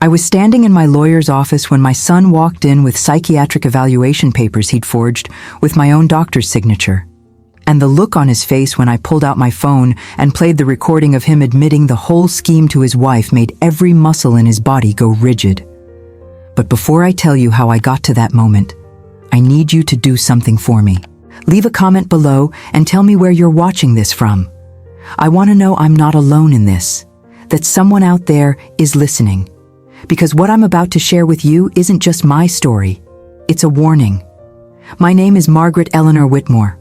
I was standing in my lawyer's office when my son walked in with psychiatric evaluation papers he'd forged with my own doctor's signature. And the look on his face when I pulled out my phone and played the recording of him admitting the whole scheme to his wife made every muscle in his body go rigid. But before I tell you how I got to that moment, I need you to do something for me. Leave a comment below and tell me where you're watching this from. I want to know I'm not alone in this, that someone out there is listening. Because what I'm about to share with you isn't just my story, it's a warning. My name is Margaret Eleanor Whitmore.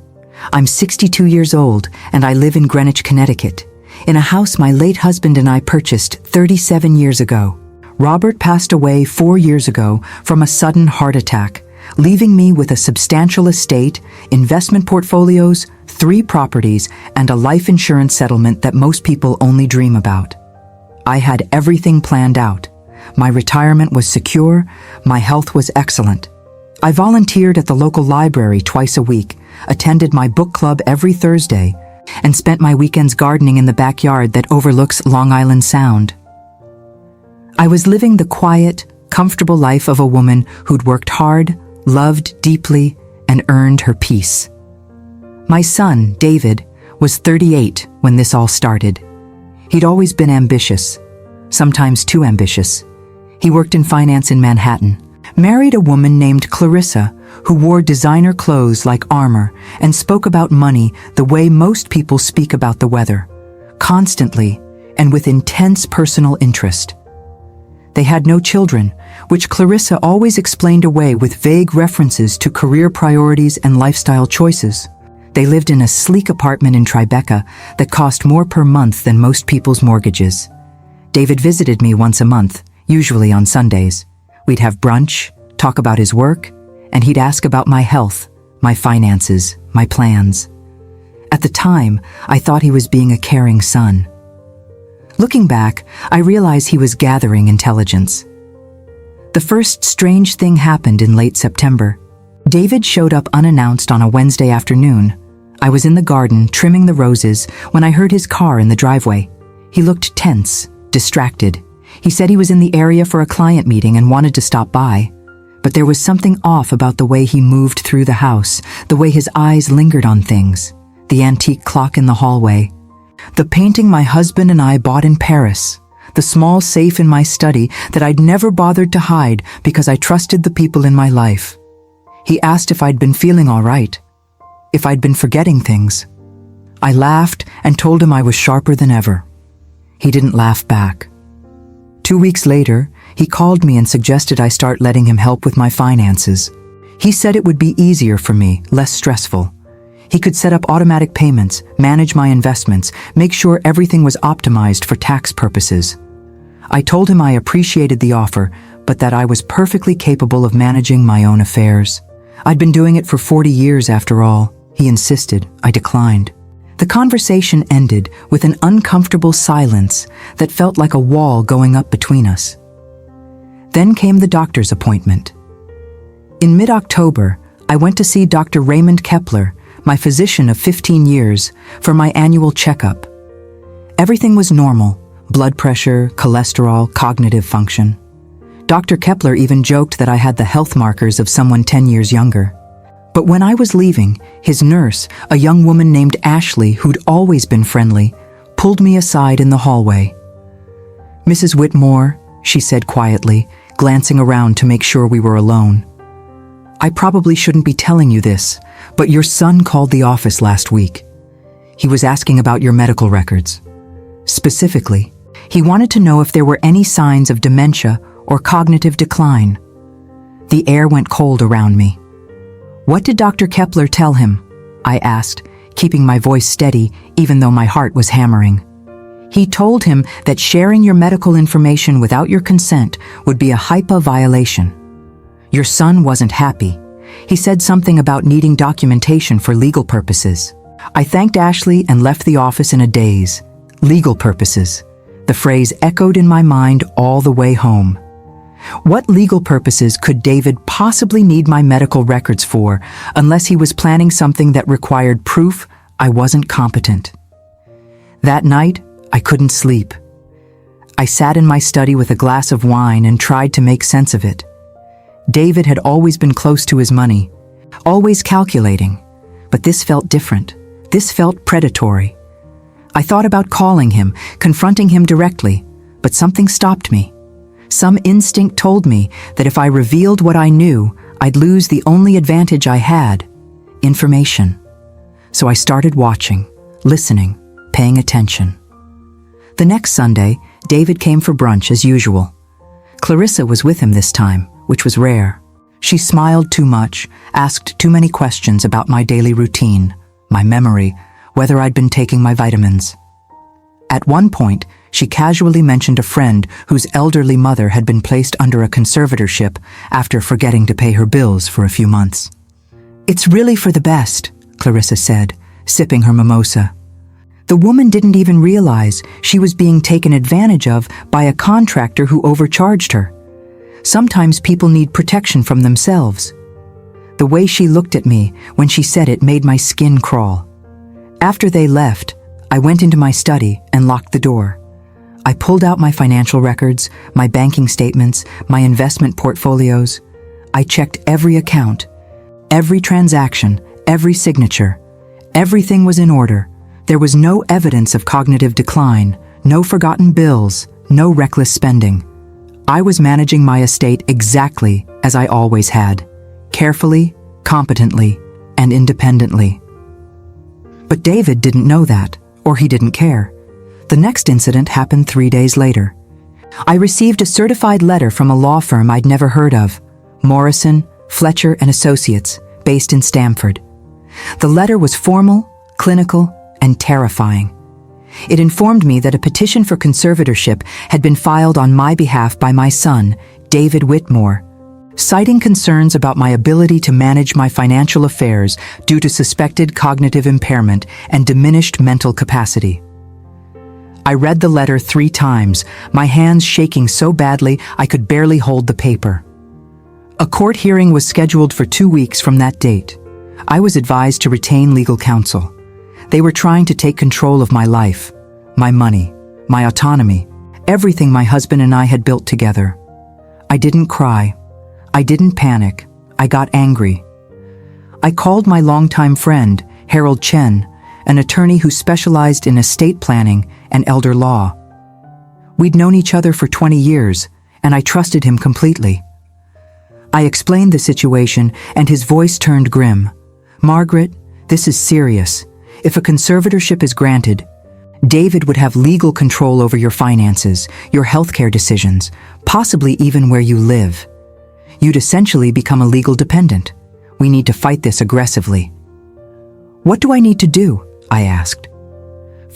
I'm 62 years old and I live in Greenwich, Connecticut, in a house my late husband and I purchased 37 years ago. Robert passed away 4 years ago from a sudden heart attack, leaving me with a substantial estate, investment portfolios, 3 properties, and a life insurance settlement that most people only dream about. I had everything planned out. My retirement was secure, my health was excellent. I volunteered at the local library twice a week, attended my book club every Thursday, and spent my weekends gardening in the backyard that overlooks Long Island Sound. I was living the quiet, comfortable life of a woman who'd worked hard, loved deeply, and earned her peace. My son, David, was 38 when this all started. He'd always been ambitious, sometimes too ambitious. He worked in finance in Manhattan, married a woman named Clarissa who wore designer clothes like armor and spoke about money the way most people speak about the weather, constantly and with intense personal interest. They had no children, which Clarissa always explained away with vague references to career priorities and lifestyle choices. They lived in a sleek apartment in Tribeca that cost more per month than most people's mortgages. David visited me once a month, usually on Sundays. We'd have brunch, talk about his work, and he'd ask about my health, my finances, my plans. At the time, I thought he was being a caring son. Looking back, I realize he was gathering intelligence. The first strange thing happened in late September. David showed up unannounced on a Wednesday afternoon. I was in the garden trimming the roses when I heard his car in the driveway. He looked tense, distracted. He said he was in the area for a client meeting and wanted to stop by. But there was something off about the way he moved through the house, the way his eyes lingered on things, the antique clock in the hallway, the painting my husband and I bought in Paris, the small safe in my study that I'd never bothered to hide because I trusted the people in my life. He asked if I'd been feeling all right, if I'd been forgetting things. I laughed and told him I was sharper than ever. He didn't laugh back. 2 weeks later, he called me and suggested I start letting him help with my finances. He said it would be easier for me, less stressful. He could set up automatic payments, manage my investments, make sure everything was optimized for tax purposes. I told him I appreciated the offer, but that I was perfectly capable of managing my own affairs. I'd been doing it for 40 years after all. He insisted. I declined. The conversation ended with an uncomfortable silence that felt like a wall going up between us. Then came the doctor's appointment. In mid-October, I went to see Dr. Raymond Kepler, my physician of 15 years, for my annual checkup. Everything was normal: blood pressure, cholesterol, cognitive function. Dr. Kepler even joked that I had the health markers of someone 10 years younger. But when I was leaving, his nurse, a young woman named Ashley who'd always been friendly, pulled me aside in the hallway. "Mrs. Whitmore," she said quietly, glancing around to make sure we were alone. "I probably shouldn't be telling you this, but your son called the office last week. He was asking about your medical records. Specifically, he wanted to know if there were any signs of dementia or cognitive decline." The air went cold around me. "What did Dr. Kepler tell him?" I asked, keeping my voice steady even though my heart was hammering. "He told him that sharing your medical information without your consent would be a HIPAA violation. Your son wasn't happy. He said something about needing documentation for legal purposes." I thanked Ashley and left the office in a daze. Legal purposes. The phrase echoed in my mind all the way home. What legal purposes could David possibly need my medical records for unless he was planning something that required proof I wasn't competent? That night, I couldn't sleep. I sat in my study with a glass of wine and tried to make sense of it. David had always been close to his money, always calculating, but this felt different. This felt predatory. I thought about calling him, confronting him directly, but something stopped me. Some instinct told me that if I revealed what I knew, I'd lose the only advantage I had: information. So I started watching, listening, paying attention. The next Sunday, David came for brunch as usual. Clarissa was with him this time, which was rare. She smiled too much, asked too many questions about my daily routine, my memory, whether I'd been taking my vitamins. At one point, she casually mentioned a friend whose elderly mother had been placed under a conservatorship after forgetting to pay her bills for a few months. "It's really for the best," Clarissa said, sipping her mimosa. The woman didn't even realize she was being taken advantage of by a contractor who overcharged her. Sometimes people need protection from themselves. The way she looked at me when she said it made my skin crawl. After they left, I went into my study and locked the door. I pulled out my financial records, my banking statements, my investment portfolios. I checked every account, every transaction, every signature. Everything was in order. There was no evidence of cognitive decline, no forgotten bills, no reckless spending. I was managing my estate exactly as I always had, carefully, competently, and independently. But David didn't know that, or he didn't care. The next incident happened 3 days later. I received a certified letter from a law firm I'd never heard of, Morrison, Fletcher and Associates, based in Stamford. The letter was formal, clinical, and terrifying. It informed me that a petition for conservatorship had been filed on my behalf by my son, David Whitmore, citing concerns about my ability to manage my financial affairs due to suspected cognitive impairment and diminished mental capacity. I read the letter 3 times, my hands shaking so badly I could barely hold the paper. A court hearing was scheduled for 2 weeks from that date. I was advised to retain legal counsel. They were trying to take control of my life, my money, my autonomy, everything my husband and I had built together. I didn't cry. I didn't panic. I got angry. I called my longtime friend, Harold Chen, an attorney who specialized in estate planning and elder law. We'd known each other for 20 years, and I trusted him completely. I explained the situation, and his voice turned grim. "Margaret, this is serious. If a conservatorship is granted, David would have legal control over your finances, your healthcare decisions, possibly even where you live. You'd essentially become a legal dependent. We need to fight this aggressively." "What do I need to do?" I asked.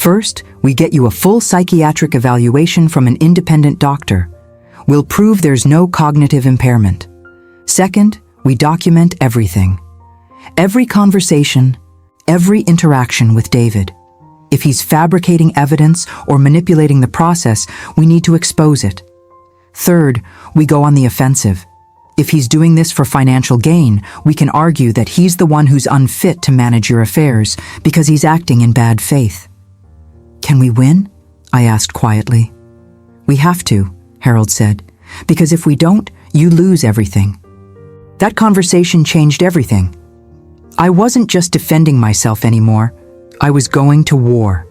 "First, we get you a full psychiatric evaluation from an independent doctor. We'll prove there's no cognitive impairment. Second, we document everything. Every conversation, every interaction with David. If he's fabricating evidence or manipulating the process, we need to expose it. Third, we go on the offensive. If he's doing this for financial gain, we can argue that he's the one who's unfit to manage your affairs because he's acting in bad faith." "Can we win?" I asked quietly. "We have to," Harold said, "because if we don't, you lose everything." That conversation changed everything. I wasn't just defending myself anymore. I was going to war.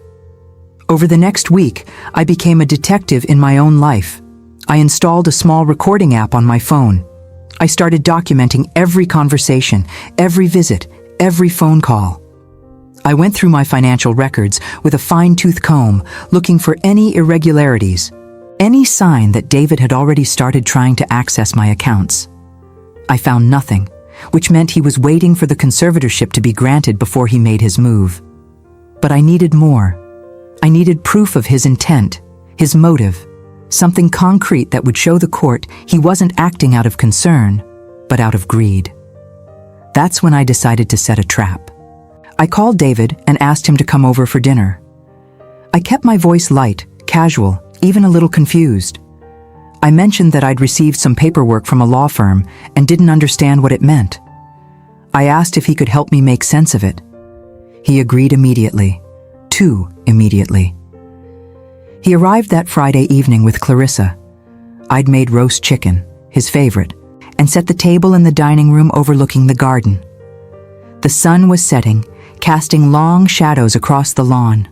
Over the next week, I became a detective in my own life. I installed a small recording app on my phone. I started documenting every conversation, every visit, every phone call. I went through my financial records with a fine-tooth comb, looking for any irregularities, any sign that David had already started trying to access my accounts. I found nothing, which meant he was waiting for the conservatorship to be granted before he made his move. But I needed more. I needed proof of his intent, his motive, something concrete that would show the court he wasn't acting out of concern, but out of greed. That's when I decided to set a trap. I called David and asked him to come over for dinner. I kept my voice light, casual, even a little confused. I mentioned that I'd received some paperwork from a law firm and didn't understand what it meant. I asked if he could help me make sense of it. He agreed immediately. Too immediately. He arrived that Friday evening with Clarissa. I'd made roast chicken, his favorite, and set the table in the dining room overlooking the garden. The sun was setting, casting long shadows across the lawn.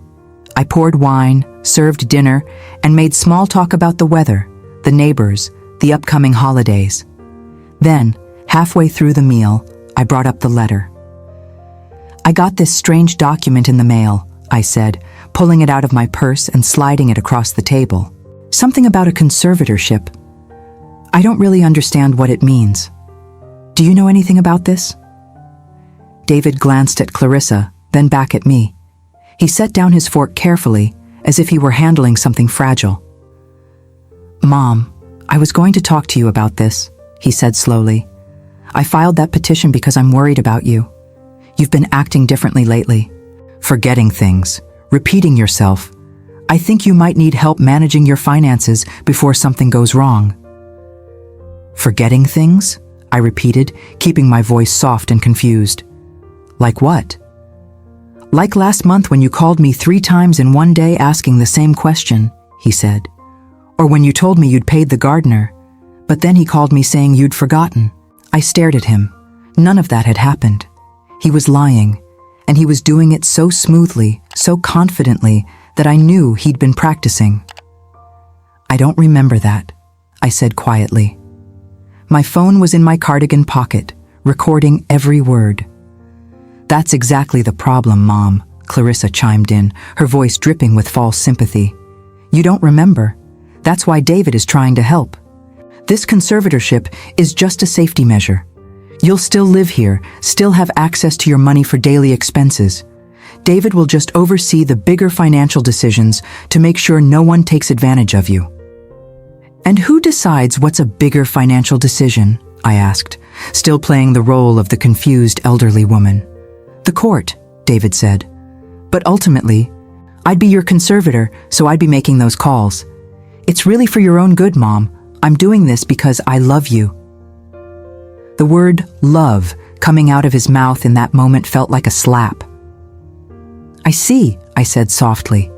I poured wine, served dinner, and made small talk about the weather, the neighbors, the upcoming holidays. Then, halfway through the meal, I brought up the letter. "I got this strange document in the mail," I said, pulling it out of my purse and sliding it across the table. "Something about a conservatorship. I don't really understand what it means. Do you know anything about this?" David glanced at Clarissa, then back at me. He set down his fork carefully, as if he were handling something fragile. "Mom, I was going to talk to you about this," he said slowly. "I filed that petition because I'm worried about you. You've been acting differently lately. Forgetting things, repeating yourself. I think you might need help managing your finances before something goes wrong." "Forgetting things?" I repeated, keeping my voice soft and confused. "Like what?" "Like last month when you called me 3 times in one day asking the same question," he said. "Or when you told me you'd paid the gardener, but then he called me saying you'd forgotten." I stared at him. None of that had happened. He was lying, and he was doing it so smoothly, so confidently, that I knew he'd been practicing. "I don't remember that," I said quietly. My phone was in my cardigan pocket, recording every word. "That's exactly the problem, Mom," Clarissa chimed in, her voice dripping with false sympathy. "You don't remember. That's why David is trying to help. This conservatorship is just a safety measure. You'll still live here, still have access to your money for daily expenses. David will just oversee the bigger financial decisions to make sure no one takes advantage of you." "And who decides what's a bigger financial decision?" I asked, still playing the role of the confused elderly woman. "The court," David said. "But ultimately, I'd be your conservator, so I'd be making those calls. It's really for your own good, Mom. I'm doing this because I love you." The word love coming out of his mouth in that moment felt like a slap. "I see," I said softly.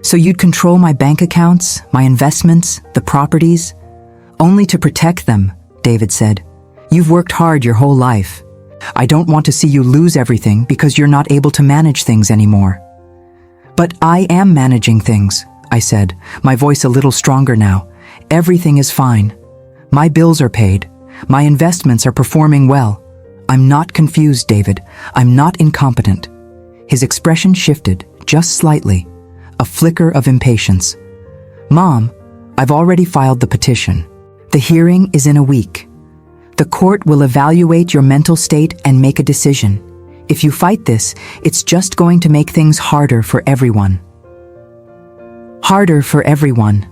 "So you'd control my bank accounts, my investments, the properties?" "Only to protect them," David said. "You've worked hard your whole life. I don't want to see you lose everything because you're not able to manage things anymore." "But I am managing things," I said, my voice a little stronger now. "Everything is fine. My bills are paid. My investments are performing well. I'm not confused, David. I'm not incompetent." His expression shifted, just slightly, a flicker of impatience. "Mom, I've already filed the petition. The hearing is in a week. The court will evaluate your mental state and make a decision. If you fight this, it's just going to make things harder for everyone." "Harder for everyone,"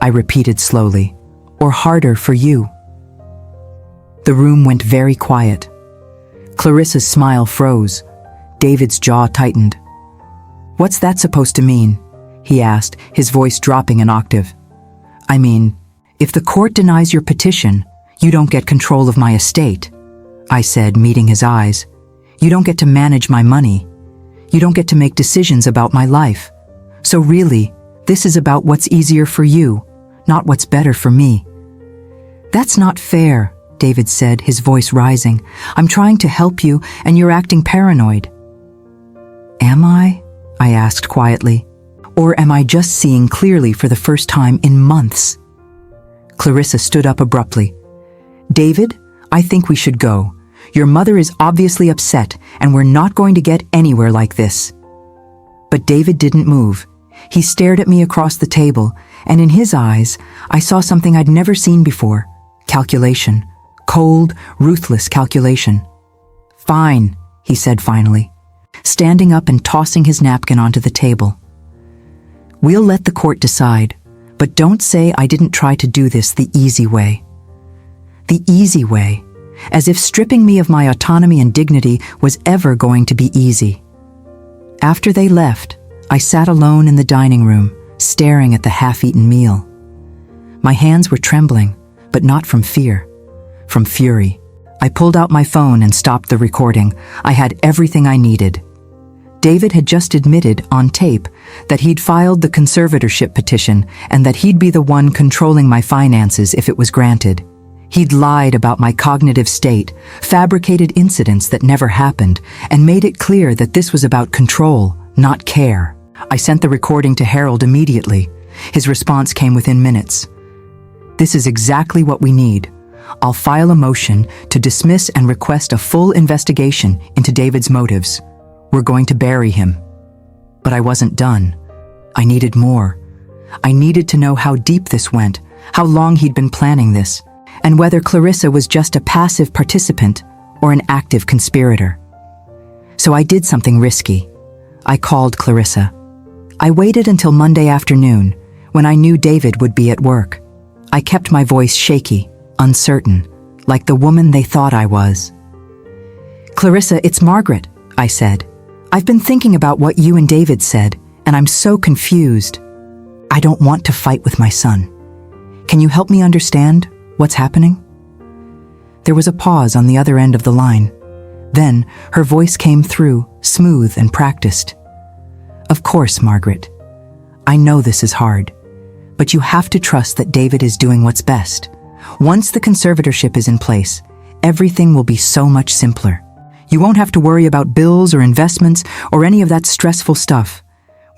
I repeated slowly, "or harder for you." The room went very quiet. Clarissa's smile froze. David's jaw tightened. "What's that supposed to mean?" he asked, his voice dropping an octave. "I mean, if the court denies your petition, you don't get control of my estate," I said, meeting his eyes. "You don't get to manage my money. You don't get to make decisions about my life. So really, this is about what's easier for you, not what's better for me." "That's not fair," David said, his voice rising. "I'm trying to help you, and you're acting paranoid." "Am I?" I asked quietly. "Or am I just seeing clearly for the first time in months?" Clarissa stood up abruptly. "David, I think we should go. Your mother is obviously upset, and we're not going to get anywhere like this." But David didn't move. He stared at me across the table, and in his eyes, I saw something I'd never seen before. Calculation. Cold, ruthless calculation. "Fine," he said finally, standing up and tossing his napkin onto the table. "We'll let the court decide, but don't say I didn't try to do this the easy way." The easy way, as if stripping me of my autonomy and dignity was ever going to be easy. After they left, I sat alone in the dining room, staring at the half-eaten meal. My hands were trembling, but not from fear, from fury. I pulled out my phone and stopped the recording. I had everything I needed. David had just admitted, on tape, that he'd filed the conservatorship petition and that he'd be the one controlling my finances if it was granted. He'd lied about my cognitive state, fabricated incidents that never happened, and made it clear that this was about control, not care. I sent the recording to Harold immediately. His response came within minutes. "This is exactly what we need. I'll file a motion to dismiss and request a full investigation into David's motives. We're going to bury him." But I wasn't done. I needed more. I needed to know how deep this went, how long he'd been planning this, and whether Clarissa was just a passive participant or an active conspirator. So I did something risky. I called Clarissa. I waited until Monday afternoon, when I knew David would be at work. I kept my voice shaky, uncertain, like the woman they thought I was. "Clarissa, it's Margaret," I said. "I've been thinking about what you and David said, and I'm so confused. I don't want to fight with my son. Can you help me understand what's happening?" There was a pause on the other end of the line. Then her voice came through, smooth and practiced. "Of course, Margaret. I know this is hard, but you have to trust that David is doing what's best. Once the conservatorship is in place, everything will be so much simpler. You won't have to worry about bills or investments or any of that stressful stuff.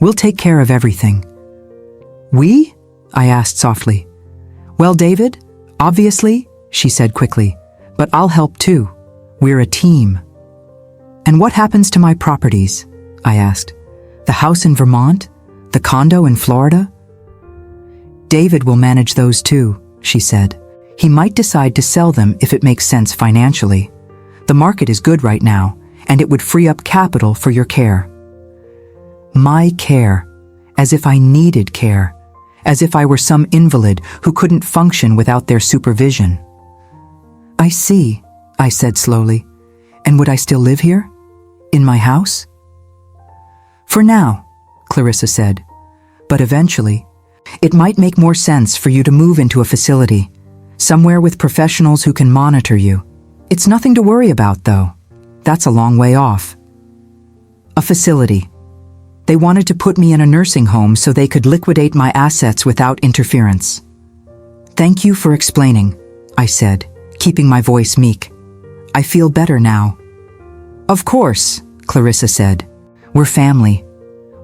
We'll take care of everything." "We?" I asked softly. "Well, David, obviously," she said quickly, "but I'll help too. We're a team." "And what happens to my properties?" I asked. "The house in Vermont? The condo in Florida?" "David will manage those too," she said. "He might decide to sell them if it makes sense financially. The market is good right now, and it would free up capital for your care." My care, as if I needed care, as if I were some invalid who couldn't function without their supervision. "I see," I said slowly. "And would I still live here? In my house?" "For now," Clarissa said. "But eventually, it might make more sense for you to move into a facility, somewhere with professionals who can monitor you. It's nothing to worry about, though. That's a long way off." A facility. They wanted to put me in a nursing home so they could liquidate my assets without interference. "Thank you for explaining," I said, keeping my voice meek. "I feel better now." "Of course," Clarissa said. "We're family.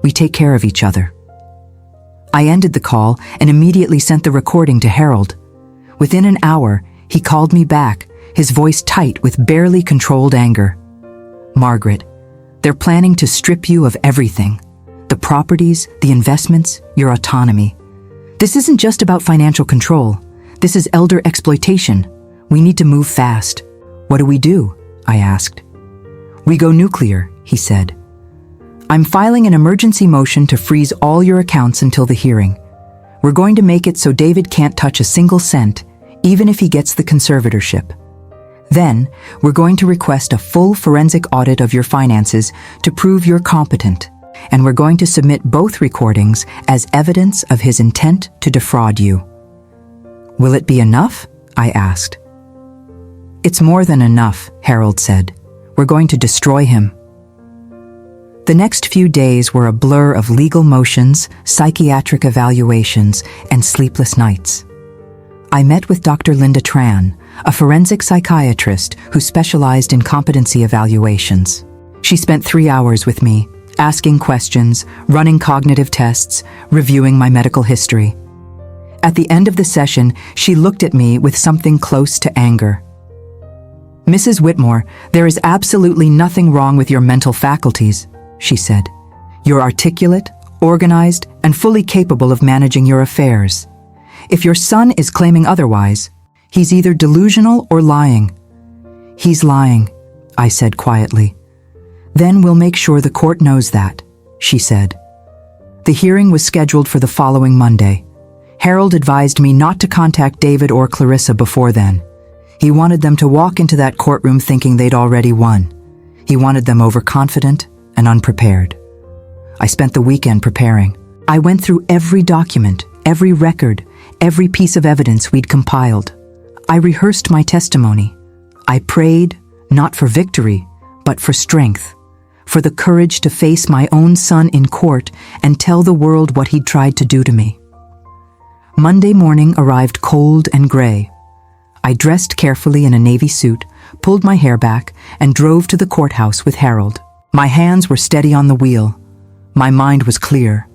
We take care of each other." I ended the call and immediately sent the recording to Harold. Within an hour, he called me back, his voice tight with barely controlled anger. "Margaret, they're planning to strip you of everything. The properties, the investments, your autonomy. This isn't just about financial control. This is elder exploitation. We need to move fast." "What do we do?" I asked. "We go nuclear," he said. "I'm filing an emergency motion to freeze all your accounts until the hearing. We're going to make it so David can't touch a single cent, even if he gets the conservatorship. Then, we're going to request a full forensic audit of your finances to prove you're competent, and we're going to submit both recordings as evidence of his intent to defraud you." "Will it be enough?" I asked. "It's more than enough," Harold said. "We're going to destroy him." The next few days were a blur of legal motions, psychiatric evaluations, and sleepless nights. I met with Dr. Linda Tran, a forensic psychiatrist who specialized in competency evaluations. She spent 3 hours with me, asking questions, running cognitive tests, reviewing my medical history. At the end of the session, she looked at me with something close to anger. "Mrs. Whitmore, there is absolutely nothing wrong with your mental faculties," she said. "You're articulate, organized, and fully capable of managing your affairs. If your son is claiming otherwise, he's either delusional or lying." "He's lying," I said quietly. "Then we'll make sure the court knows that," she said. The hearing was scheduled for the following Monday. Harold advised me not to contact David or Clarissa before then. He wanted them to walk into that courtroom thinking they'd already won. He wanted them overconfident and unprepared. I spent the weekend preparing. I went through every document, every record, every piece of evidence we'd compiled. I rehearsed my testimony. I prayed, not for victory, but for strength, for the courage to face my own son in court and tell the world what he'd tried to do to me. Monday morning arrived cold and gray. I dressed carefully in a navy suit, pulled my hair back, and drove to the courthouse with Harold. My hands were steady on the wheel. My mind was clear.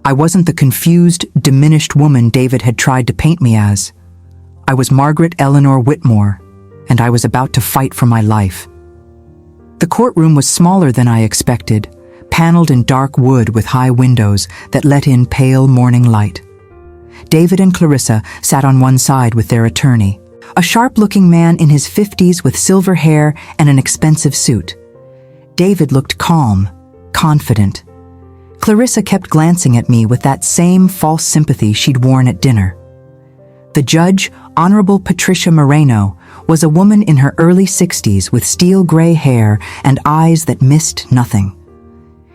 I wasn't the confused, diminished woman David had tried to paint me as. I was Margaret Eleanor Whitmore, and I was about to fight for my life. The courtroom was smaller than I expected, paneled in dark wood with high windows that let in pale morning light. David and Clarissa sat on one side with their attorney, a sharp-looking man in his 50s with silver hair and an expensive suit. David looked calm, confident. Clarissa kept glancing at me with that same false sympathy she'd worn at dinner. The judge, Honorable Patricia Moreno, was a woman in her early 60s with steel gray hair and eyes that missed nothing.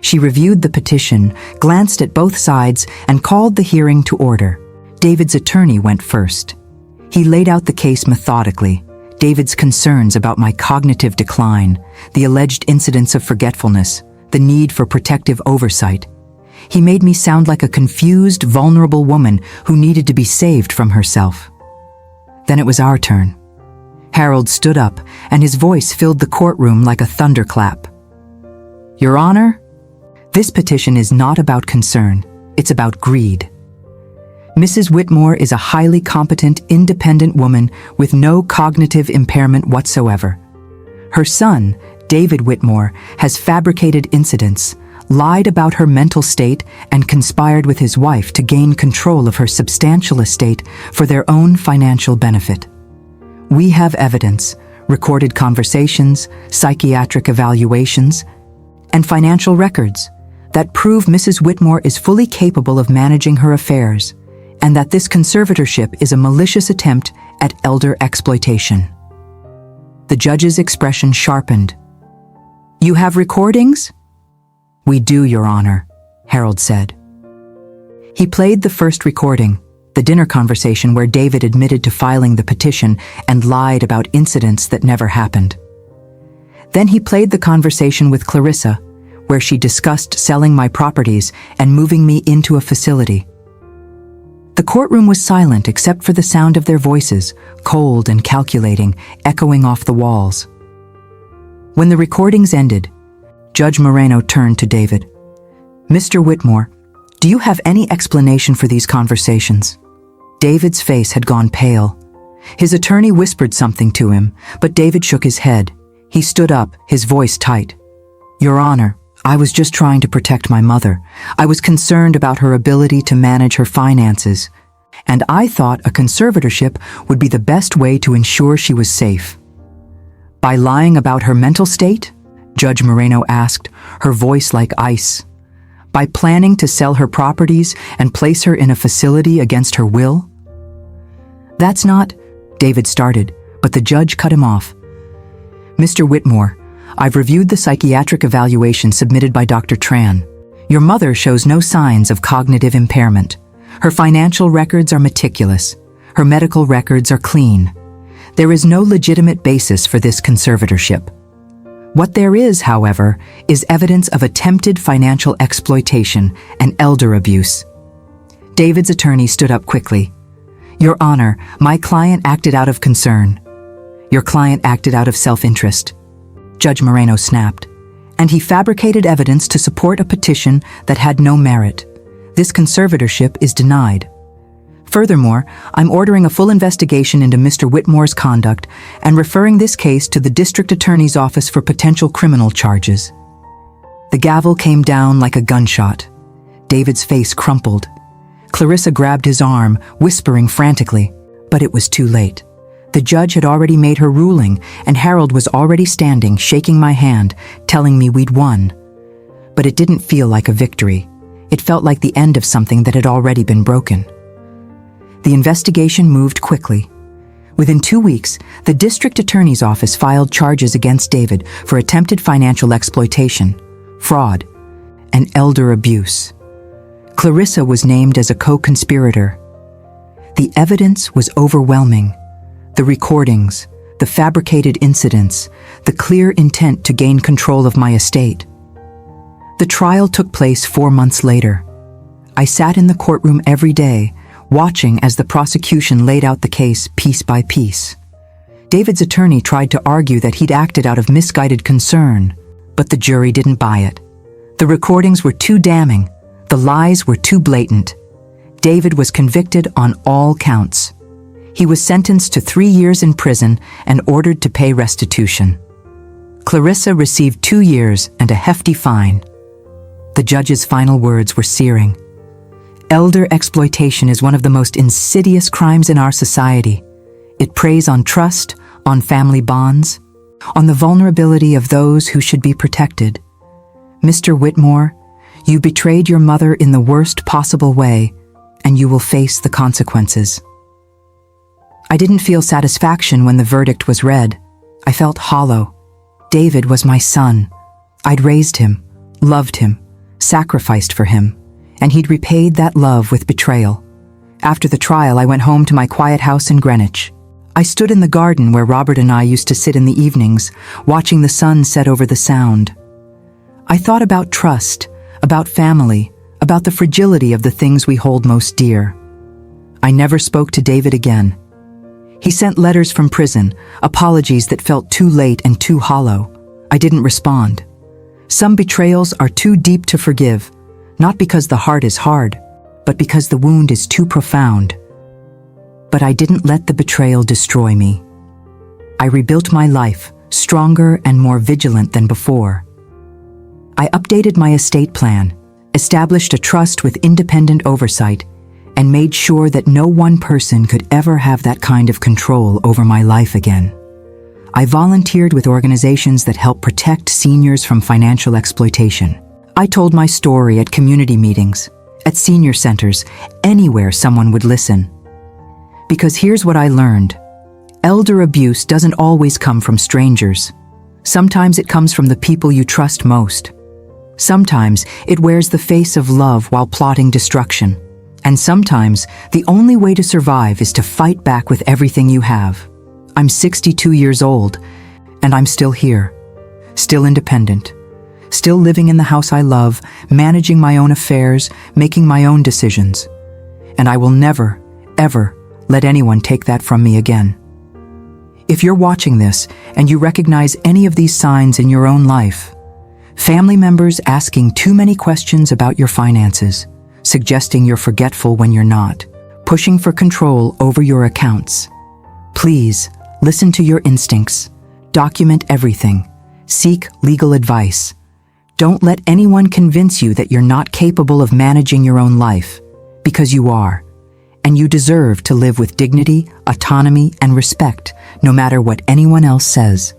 She reviewed the petition, glanced at both sides, and called the hearing to order. David's attorney went first. He laid out the case methodically, David's concerns about my cognitive decline, the alleged incidents of forgetfulness, the need for protective oversight. He made me sound like a confused, vulnerable woman who needed to be saved from herself. Then it was our turn. Harold stood up, and his voice filled the courtroom like a thunderclap. Your Honor, this petition is not about concern, it's about greed. Mrs. Whitmore is a highly competent, independent woman with no cognitive impairment whatsoever. Her son, David Whitmore, has fabricated incidents, lied about her mental state, and conspired with his wife to gain control of her substantial estate for their own financial benefit. We have evidence, recorded conversations, psychiatric evaluations, and financial records that prove Mrs. Whitmore is fully capable of managing her affairs, and that this conservatorship is a malicious attempt at elder exploitation. The judge's expression sharpened. You have recordings? We do, Your Honor, Harold said. He played the first recording, the dinner conversation where David admitted to filing the petition and lied about incidents that never happened. Then he played the conversation with Clarissa, where she discussed selling my properties and moving me into a facility. The courtroom was silent except for the sound of their voices, cold and calculating, echoing off the walls. When the recordings ended, Judge Moreno turned to David. Mr. Whitmore, do you have any explanation for these conversations? David's face had gone pale. His attorney whispered something to him, but David shook his head. He stood up, his voice tight. Your Honor, I was just trying to protect my mother. I was concerned about her ability to manage her finances, and I thought a conservatorship would be the best way to ensure she was safe. By lying about her mental state? Judge Moreno asked, her voice like ice. By planning to sell her properties and place her in a facility against her will? That's not, David started, but the judge cut him off. Mr. Whitmore, I've reviewed the psychiatric evaluation submitted by Dr. Tran. Your mother shows no signs of cognitive impairment. Her financial records are meticulous. Her medical records are clean. There is no legitimate basis for this conservatorship. What there is, however, is evidence of attempted financial exploitation and elder abuse. David's attorney stood up quickly. Your Honor, my client acted out of concern. Your client acted out of self-interest. Judge Moreno snapped. And he fabricated evidence to support a petition that had no merit. This conservatorship is denied. Furthermore, I'm ordering a full investigation into Mr. Whitmore's conduct and referring this case to the District Attorney's Office for potential criminal charges. The gavel came down like a gunshot. David's face crumpled. Clarissa grabbed his arm, whispering frantically, but it was too late. The judge had already made her ruling, and Harold was already standing, shaking my hand, telling me we'd won. But it didn't feel like a victory. It felt like the end of something that had already been broken. The investigation moved quickly. Within 2 weeks, the district attorney's office filed charges against David for attempted financial exploitation, fraud, and elder abuse. Clarissa was named as a co-conspirator. The evidence was overwhelming. The recordings, the fabricated incidents, the clear intent to gain control of my estate. The trial took place 4 months later. I sat in the courtroom every day, watching as the prosecution laid out the case piece by piece. David's attorney tried to argue that he'd acted out of misguided concern, but the jury didn't buy it. The recordings were too damning. The lies were too blatant. David was convicted on all counts. He was sentenced to 3 years in prison and ordered to pay restitution. Clarissa received 2 years and a hefty fine. The judge's final words were searing. Elder exploitation is one of the most insidious crimes in our society. It preys on trust, on family bonds, on the vulnerability of those who should be protected. Mr. Whitmore, you betrayed your mother in the worst possible way, and you will face the consequences. I didn't feel satisfaction when the verdict was read. I felt hollow. David was my son. I'd raised him, loved him, sacrificed for him, and he'd repaid that love with betrayal. After the trial, I went home to my quiet house in Greenwich. I stood in the garden where Robert and I used to sit in the evenings, watching the sun set over the Sound. I thought about trust, about family, about the fragility of the things we hold most dear. I never spoke to David again. He sent letters from prison, apologies that felt too late and too hollow. I didn't respond. Some betrayals are too deep to forgive, not because the heart is hard, but because the wound is too profound. But I didn't let the betrayal destroy me. I rebuilt my life, stronger and more vigilant than before. I updated my estate plan, established a trust with independent oversight, and made sure that no one person could ever have that kind of control over my life again. I volunteered with organizations that help protect seniors from financial exploitation. I told my story at community meetings, at senior centers, anywhere someone would listen. Because here's what I learned. Elder abuse doesn't always come from strangers. Sometimes it comes from the people you trust most. Sometimes it wears the face of love while plotting destruction. And sometimes the only way to survive is to fight back with everything you have. I'm 62 years old, and I'm still here, still independent, still living in the house I love, managing my own affairs, making my own decisions. And I will never, ever let anyone take that from me again. If you're watching this and you recognize any of these signs in your own life, family members asking too many questions about your finances, suggesting you're forgetful when you're not, pushing for control over your accounts, please listen to your instincts, document everything, seek legal advice. Don't let anyone convince you that you're not capable of managing your own life, because you are. And you deserve to live with dignity, autonomy, and respect, no matter what anyone else says.